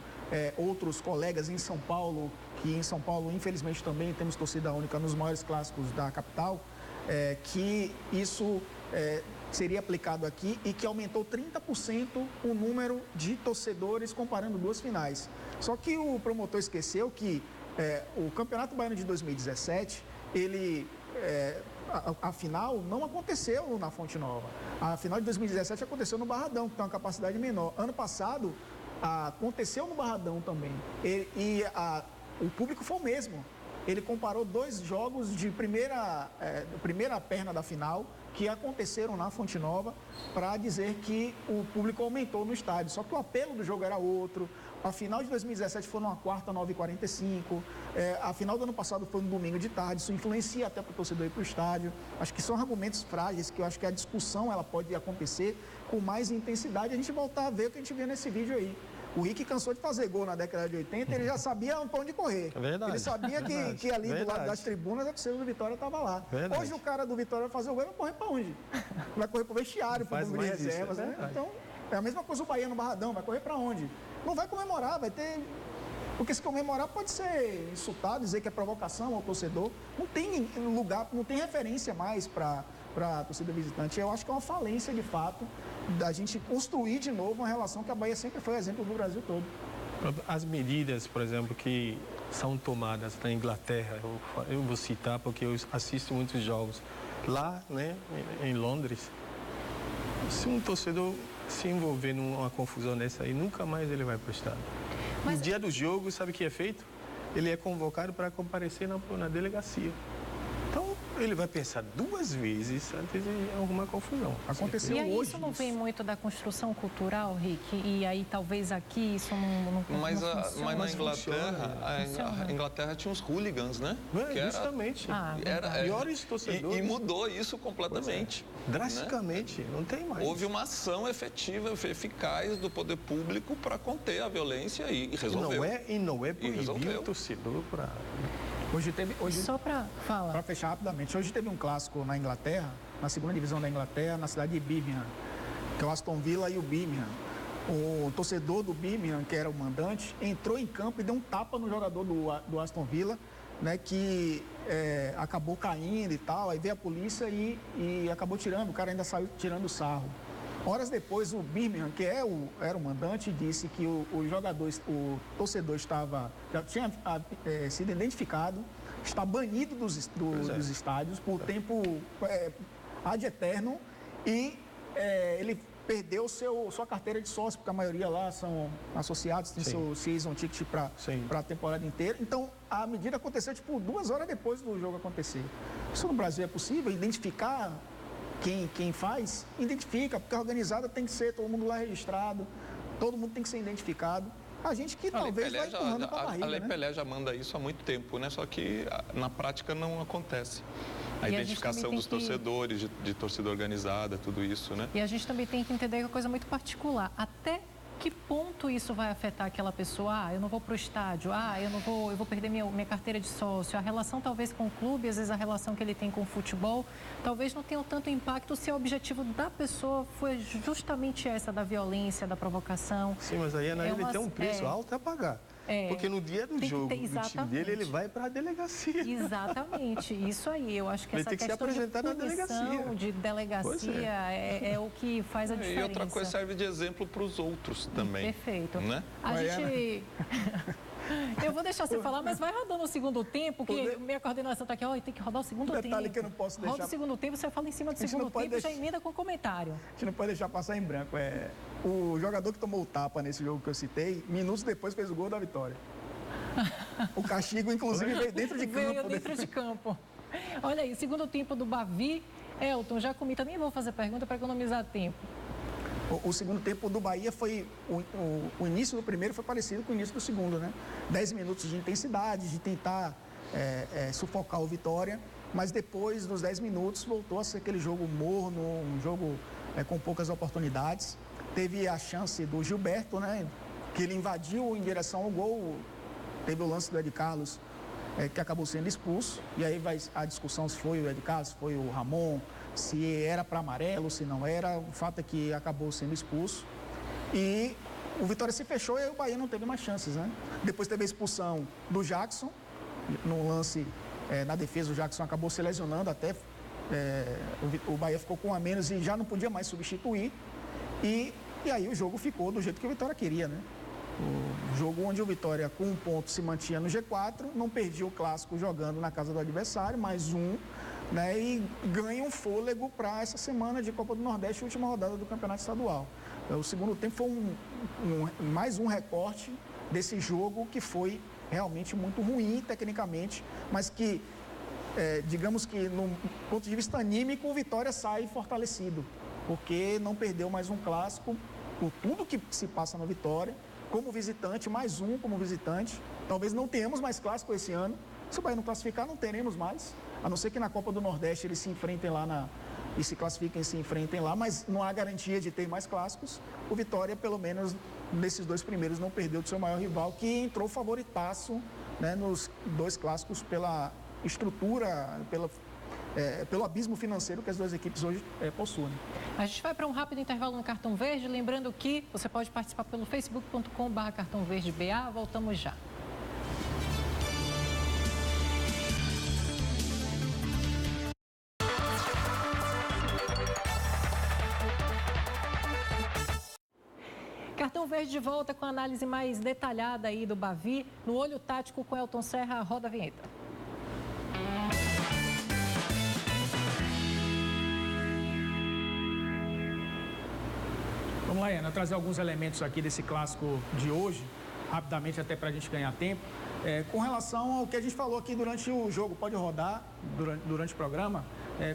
outros colegas em São Paulo, que em São Paulo, infelizmente, também temos torcida única nos maiores clássicos da capital, que isso seria aplicado aqui e que aumentou 30% o número de torcedores comparando duas finais. Só que o promotor esqueceu que o Campeonato Baiano de 2017, a final não aconteceu na Fonte Nova. A final de 2017 aconteceu no Barradão, que tem uma capacidade menor. Ano passado, aconteceu no Barradão também. O público foi o mesmo. Ele comparou dois jogos de primeira perna da final que aconteceram na Fonte Nova para dizer que o público aumentou no estádio. Só que o apelo do jogo era outro. A final de 2017 foi numa quarta, 9h45. A final do ano passado foi no domingo de tarde. Isso influencia até para o torcedor ir para o estádio. Acho que são argumentos frágeis que eu acho que a discussão ela pode acontecer com mais intensidade. A gente voltar a ver o que a gente viu nesse vídeo aí. O Rick cansou de fazer gol na década de 80, ele já sabia para onde correr. Verdade. Ele sabia que ali do lado das tribunas a torcida do Vitória estava lá. Verdade. Hoje o cara do Vitória vai fazer o gol, vai correr para onde? Vai correr para o vestiário, para o número de reservas. Né? Então, é a mesma coisa o Bahia no Barradão, vai correr para onde? Não vai comemorar, vai ter... Porque se comemorar pode ser insultado, dizer que é provocação ao torcedor. Não tem lugar, não tem referência mais para a torcida visitante. Eu acho que é uma falência, de fato, da gente construir de novo uma relação que a Bahia sempre foi exemplo do Brasil todo. As medidas, por exemplo, que são tomadas na Inglaterra, eu vou citar porque eu assisto muitos jogos lá, né, em Londres. Se um torcedor se envolver numa confusão dessa aí, nunca mais ele vai para o estádio. No dia do jogo, sabe o que é feito? Ele é convocado para comparecer na delegacia. Então, ele vai pensar duas vezes antes de arrumar confusão. Aconteceu hoje. E aí, hoje. Isso não vem muito da construção cultural, Rick? E aí, talvez aqui isso não mas na Inglaterra, a Inglaterra tinha uns hooligans, né? Justamente. Piores torcedores. E mudou isso completamente. Drasticamente, não tem mais. Houve uma ação efetiva, eficaz do poder público para conter a violência e resolveu. E não é proibir o torcedor para... Só para falar. Para fechar rapidamente, hoje teve um clássico na Inglaterra, na segunda divisão da Inglaterra, na cidade de Birmingham, que é o Aston Villa e o Birmingham. O torcedor do Birmingham, que era o mandante, entrou em campo e deu um tapa no jogador do Aston Villa, né, que acabou caindo e tal. Aí veio a polícia e acabou tirando, o cara ainda saiu tirando sarro. Horas depois, o Birmingham, que era o mandante, disse que o torcedor já tinha sido identificado, está banido dos estádios por tempo ad eterno e ele perdeu sua carteira de sócio, porque a maioria lá são associados, tem seu season ticket para a temporada inteira. Então, a medida aconteceu 2 horas depois do jogo acontecer. Isso no Brasil é possível? Identificar quem faz, identifica, porque a organizada tem que ser todo mundo lá registrado, todo mundo tem que ser identificado. A gente que talvez vai empurrando para a barriga, A Lei Pelé já manda isso há muito tempo, né? Só que na prática não acontece. A identificação dos torcedores, de torcida organizada, tudo isso, né? E a gente também tem que entender que é uma coisa muito particular. Até que ponto isso vai afetar aquela pessoa? Eu não vou para o estádio, eu vou perder minha carteira de sócio. A relação talvez com o clube, às vezes a relação que ele tem com o futebol, talvez não tenha tanto impacto se o objetivo da pessoa foi justamente essa, da violência, da provocação. Sim, mas aí ele tem um preço alto a pagar. Porque no dia do jogo, do time dele, ele vai para a delegacia. Exatamente, isso aí. Eu acho que ele essa tem que questão se apresentar de punição, de delegacia, é o que faz a diferença. E outra coisa serve de exemplo para os outros também. Perfeito. Né? A gente... Eu vou deixar você falar, mas vai rodando o segundo tempo, que minha coordenação está aqui, tem que rodar o segundo tempo. Detalhe que eu não posso deixar... Roda o segundo tempo, você fala em cima do segundo tempo e já emenda com comentário. A gente não pode deixar passar em branco. O jogador que tomou o tapa nesse jogo que eu citei, minutos depois fez o gol da vitória. O castigo, inclusive, veio dentro de campo. Veio dentro de campo. Olha aí, segundo tempo do Bavi. Elton, já comenta, nem vou fazer pergunta para economizar tempo. O segundo tempo do Bahia foi... O início do primeiro foi parecido com o início do segundo, né? 10 minutos de intensidade, de tentar sufocar o Vitória, mas depois dos 10 minutos voltou a ser aquele jogo morno, um jogo com poucas oportunidades. Teve a chance do Gilberto, né? Que ele invadiu em direção ao gol. Teve o lance do Ed Carlos, que acabou sendo expulso. E aí a discussão se foi o Ed Carlos, se foi o Ramon, se era para amarelo, se não era. O fato é que acabou sendo expulso. E o Vitória se fechou e aí o Bahia não teve mais chances, né? Depois teve a expulsão do Jackson. No lance, na defesa, o Jackson acabou se lesionando até. O Bahia ficou com um a menos e já não podia mais substituir. E aí o jogo ficou do jeito que o Vitória queria, né? O jogo onde o Vitória, com um ponto, se mantinha no G4, não perdia o clássico jogando na casa do adversário, mais um, né? E ganha um fôlego para essa semana de Copa do Nordeste, última rodada do Campeonato Estadual. O segundo tempo foi mais um recorte desse jogo que foi realmente muito ruim tecnicamente, mas que, digamos que, no ponto de vista anímico, o Vitória sai fortalecido, porque não perdeu mais um clássico, por tudo que se passa na Vitória, como visitante, mais um como visitante. Talvez não tenhamos mais clássico esse ano. Se o Bahia não classificar, não teremos mais. A não ser que na Copa do Nordeste eles se enfrentem lá e se classifiquem e se enfrentem lá, mas não há garantia de ter mais clássicos. O Vitória, pelo menos nesses dois primeiros, não perdeu do seu maior rival, que entrou favoritaço, né, nos dois clássicos pela estrutura, pelo abismo financeiro que as duas equipes hoje possuem. A gente vai para um rápido intervalo no Cartão Verde, lembrando que você pode participar pelo facebook.com/cartãoverdeba. Voltamos já. Cartão Verde de volta com a análise mais detalhada aí do Bavi, no Olho Tático com Elton Serra. Roda a vinheta. Vamos lá, Ana, trazer alguns elementos aqui desse clássico de hoje, rapidamente até para a gente ganhar tempo. Com relação ao que a gente falou aqui durante o jogo, pode rodar durante o programa,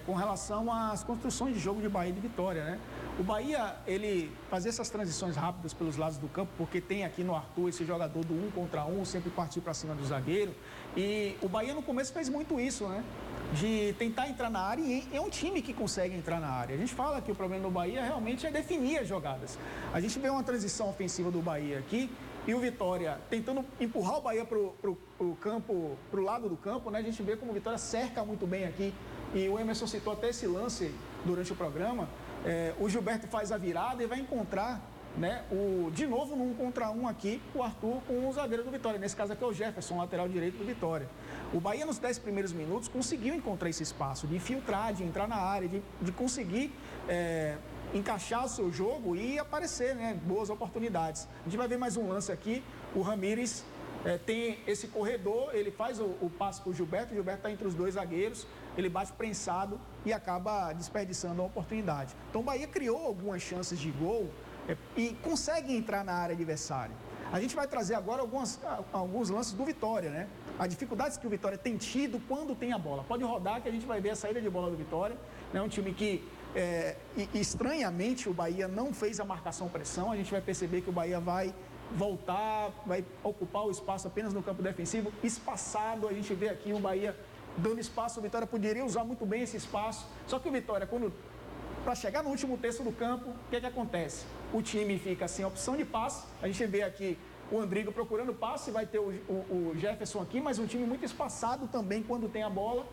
com relação às construções de jogo de Bahia e de Vitória, né? O Bahia, ele fazia essas transições rápidas pelos lados do campo, porque tem aqui no Arthur esse jogador do 1 contra 1, sempre partir para cima do zagueiro. E o Bahia no começo fez muito isso, né? De tentar entrar na área, e é um time que consegue entrar na área. A gente fala que o problema do Bahia realmente é definir as jogadas. A gente vê uma transição ofensiva do Bahia aqui, e o Vitória tentando empurrar o Bahia para o campo, para o lado do campo, né? A gente vê como o Vitória cerca muito bem aqui. E o Emerson citou até esse lance durante o programa. O Gilberto faz a virada e vai encontrar, né, de novo, num contra um aqui, o Arthur com o zagueiro do Vitória. Nesse caso aqui é o Jefferson, lateral direito do Vitória. O Bahia, nos 10 primeiros minutos, conseguiu encontrar esse espaço de infiltrar, de entrar na área, de conseguir encaixar o seu jogo e aparecer, né, boas oportunidades. A gente vai ver mais um lance aqui. O Ramírez tem esse corredor, ele faz o passe para o Gilberto está entre os dois zagueiros, ele bate prensado e acaba desperdiçando a oportunidade. Então o Bahia criou algumas chances de gol e consegue entrar na área adversária. A gente vai trazer agora alguns lances do Vitória, né? As dificuldades que o Vitória tem tido quando tem a bola. Pode rodar que a gente vai ver a saída de bola do Vitória, né? Um time que, estranhamente, o Bahia não fez a marcação-pressão. A gente vai perceber que o Bahia vai voltar, vai ocupar o espaço apenas no campo defensivo, espaçado. A gente vê aqui o Bahia dando espaço. O Vitória poderia usar muito bem esse espaço. Só que o Vitória, para chegar no último terço do campo, o que acontece? O time fica sem opção de passe. A gente vê aqui o Andrigo procurando passe, vai ter o Jefferson aqui, mas um time muito espaçado também quando tem a bola.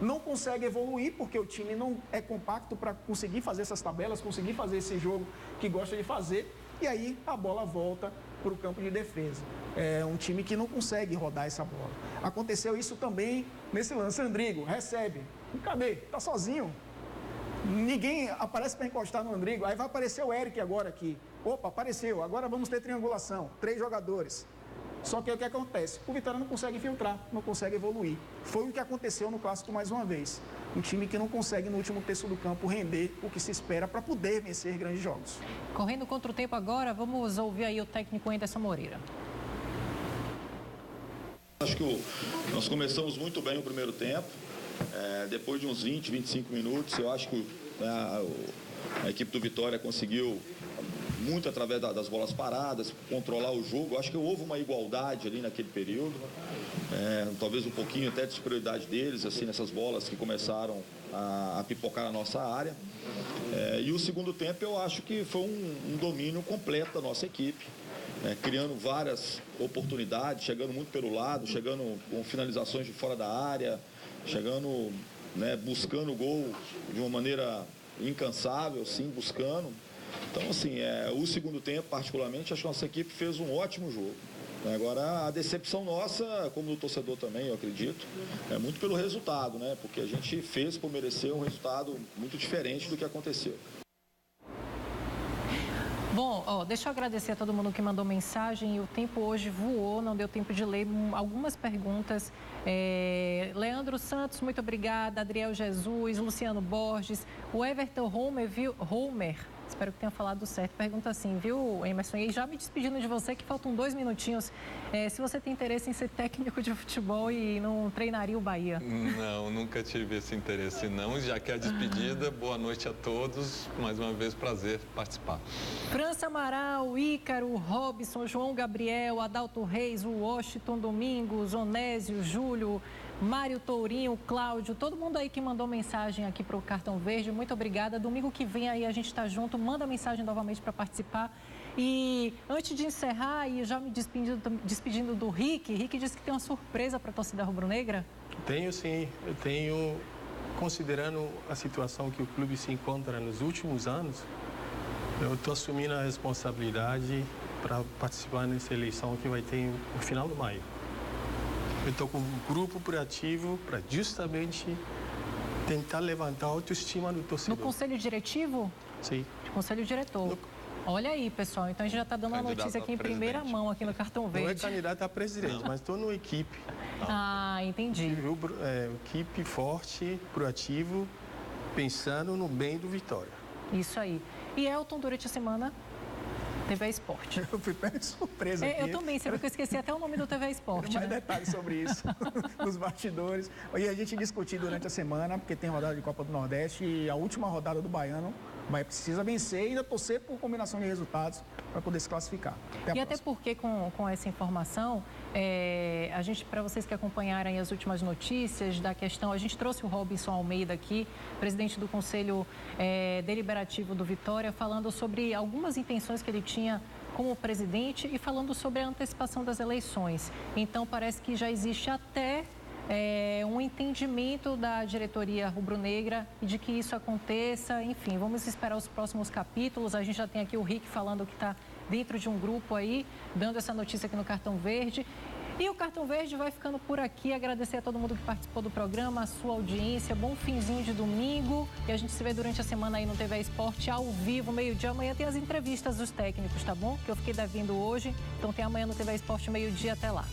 Não consegue evoluir, porque o time não é compacto para conseguir fazer essas tabelas, conseguir fazer esse jogo que gosta de fazer. E aí a bola volta para o campo de defesa. É um time que não consegue rodar essa bola. Aconteceu isso também nesse lance. Andrigo recebe. E cadê? Está sozinho. Ninguém aparece para encostar no Andrigo. Aí vai aparecer o Eric agora aqui. Opa, apareceu. Agora vamos ter triangulação. 3 jogadores. Só que o que acontece? O Vitória não consegue filtrar, não consegue evoluir. Foi o que aconteceu no Clássico mais uma vez. Um time que não consegue, no último terço do campo, render o que se espera para poder vencer grandes jogos. Correndo contra o tempo agora, vamos ouvir aí o técnico Anderson Moreira. Acho que nós começamos muito bem o primeiro tempo. Depois de uns 20, 25 minutos, eu acho que a equipe do Vitória conseguiu, muito através das bolas paradas, controlar o jogo. Eu acho que houve uma igualdade ali naquele período. Talvez um pouquinho até de superioridade deles, assim, nessas bolas que começaram a pipocar na nossa área. E o segundo tempo eu acho que foi um domínio completo da nossa equipe. Criando várias oportunidades, chegando muito pelo lado, chegando com finalizações de fora da área, chegando, buscando o gol de uma maneira incansável, sim, buscando. Então, assim, o segundo tempo, particularmente, acho que a nossa equipe fez um ótimo jogo. Agora, a decepção nossa, como do torcedor também, eu acredito, é muito pelo resultado, porque a gente fez por merecer um resultado muito diferente do que aconteceu. Bom, deixa eu agradecer a todo mundo que mandou mensagem. O tempo hoje voou, não deu tempo de ler algumas perguntas. Leandro Santos, muito obrigada. Adriel Jesus, Luciano Borges, o Everton Homer, espero que tenha falado certo. Pergunta assim, viu, Emerson? E já me despedindo de você, que faltam 2 minutinhos. Se você tem interesse em ser técnico de futebol e não treinaria o Bahia? Não, nunca tive esse interesse, não. Já que é a despedida, boa noite a todos. Mais uma vez, prazer participar. França Amaral, Ícaro, Robson, João Gabriel, Adalto Reis, o Washington Domingos, Onésio, Júlio, Mário Tourinho, Cláudio, todo mundo aí que mandou mensagem aqui para o Cartão Verde, muito obrigada. Domingo que vem aí a gente está junto, manda mensagem novamente para participar. E antes de encerrar, e já me despedindo do Rick disse que tem uma surpresa para a torcida rubro-negra. Tenho sim, eu tenho, considerando a situação que o clube se encontra nos últimos anos, eu estou assumindo a responsabilidade para participar nessa eleição que vai ter no final de maio. Eu estou com um grupo proativo para justamente tentar levantar a autoestima do torcedor. No conselho diretivo? Sim. Conselho diretor. Olha aí, pessoal. Então a gente já está dando uma notícia aqui em primeira mão, aqui no Cartão Verde. Não é candidato a presidente, mas estou numa equipe. Entendi. Equipe forte, proativo, pensando no bem do Vitória. Isso aí. E Elton, durante a semana, TV Esporte. Eu fui pego de surpresa aqui. Eu também, você viu que eu esqueci até o nome do TV Esporte. Mais detalhes sobre isso, nos bastidores. E a gente discutiu durante a semana, porque tem rodada de Copa do Nordeste e a última rodada do Baiano vai precisa vencer e ainda torcer por combinação de resultados para poder se classificar. Até porque com essa informação, a gente, para vocês que acompanharem as últimas notícias da questão, a gente trouxe o Robinson Almeida aqui, presidente do Conselho Deliberativo do Vitória, falando sobre algumas intenções que ele tinha como presidente e falando sobre a antecipação das eleições. Então, parece que já existe até um entendimento da diretoria rubro-negra de que isso aconteça. Enfim, vamos esperar os próximos capítulos. A gente já tem aqui o Rick falando que está dentro de um grupo aí, dando essa notícia aqui no Cartão Verde. E o Cartão Verde vai ficando por aqui. Agradecer a todo mundo que participou do programa, a sua audiência. Bom finzinho de domingo. E a gente se vê durante a semana aí no TV Esporte, ao vivo, meio-dia. Amanhã tem as entrevistas dos técnicos, tá bom? Que eu fiquei devendo hoje. Então tem amanhã no TV Esporte, meio-dia. Até lá.